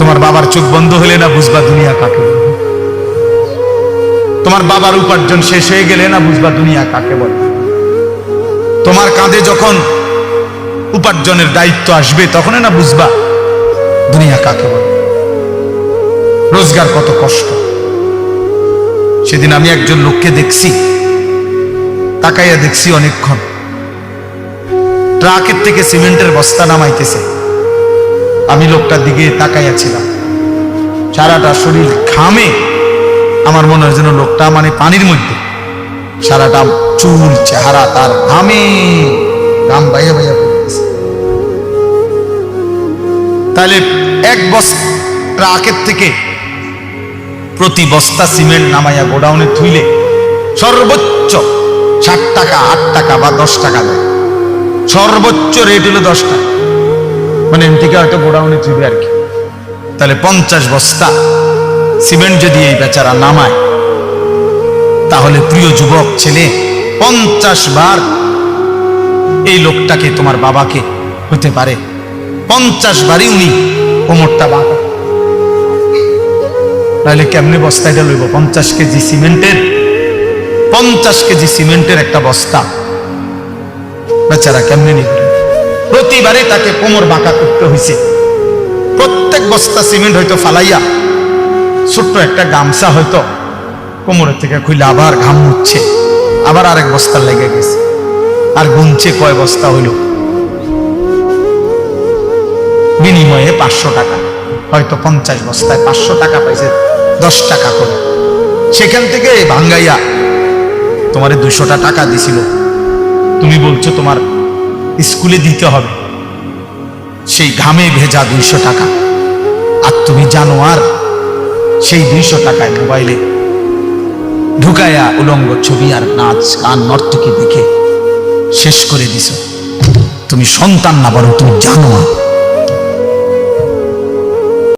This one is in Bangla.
তোমার বাবার চোখ বন্ধ হলে না বুঝবা দুনিয়া কাকে বলে। তোমার বাবার উপার্জন শেষ হয়ে গেলে না বুঝবা দুনিয়া কাকে বলে। তোমার কাঁধে যখন উপার্জনের দায়িত্ব আসবে তখন না বুঝবা দুনিয়া কাকে বলে, রোজগার কত কষ্ট। সেদিন আমি একজন লোককে দেখছি, তাকাইয়া দেখছি অনেকক্ষণ, ট্রাকের থেকে সিমেন্টের বস্তা নামাইতেছে। আমি লোকটার দিকে তাকাইয়াছিলাম, সারাটা শরীর ঘামে, আমার মনে হয় যেন লোকটা মানে পানির মধ্যে, সারাটা চুল চেহারা তার ঘামে, ঘাম বাইয়া বাইয়া পড়তেছে। তাহলে এক বস্তা ট্রাকের থেকে প্রতি বস্তা সিমেন্ট নামাইয়া গোডাউনে থুইলে সর্বোচ্চ 60 টাকা, 8 টাকা বা 10 টাকা দেয়। সর্বোচ্চ রেট হলো 10 টাকা, মানে এমটিকে হয়তো গোডাউনে থুইবে আর কি। তাহলে 50 বস্তা সিমেন্ট যদি এই বেচারা নামায়, তাহলে প্রিয় যুবক ছেলে 50 বার এই লোকটাকে, তোমার বাবাকে হতে পারে 50 বারই উনি কোমরটা বাঁকা। তাহলে কেমনে বস্তাটা লইব? 50 কেজি সিমেন্টের, 50 কেজি সিমেন্টের একটা বস্তা বেচারা কেমনে নিবে? প্রতিবারে তাকে কোমর বাঁকা করতে হয়েছে। প্রত্যেক বস্তা সিমেন্ট হয়তো ফালাইয়া ছোট্ট একটা গামছা হয়তো কোমরের থেকে খুলে আবার ঘাম মুছছে, আবার আরেক বস্তা লেগে গেছে, আর গুনছে কয় বস্তা হইল। বিনিময়ে 500 টাকা, হয়তো 50 বস্তায় 500 টাকা পাইছে, 10 টাকা করে। সেখান থেকে ভাঙ্গাইয়া তোমার 200টা টাকা দিছিল, তুমি বলছো তোমার স্কুলে দিতে হবে, সেই ঘামে ভেজা 200 টাকা। আর তুমি জানো আর সেই 200 টাকায় মোবাইলে ঢুকাইয়া উলঙ্গ ছবি আর নাচ গান নর্তকী দেখে শেষ করে দিছ। তুমি সন্তান না, বরং তুমি জানো।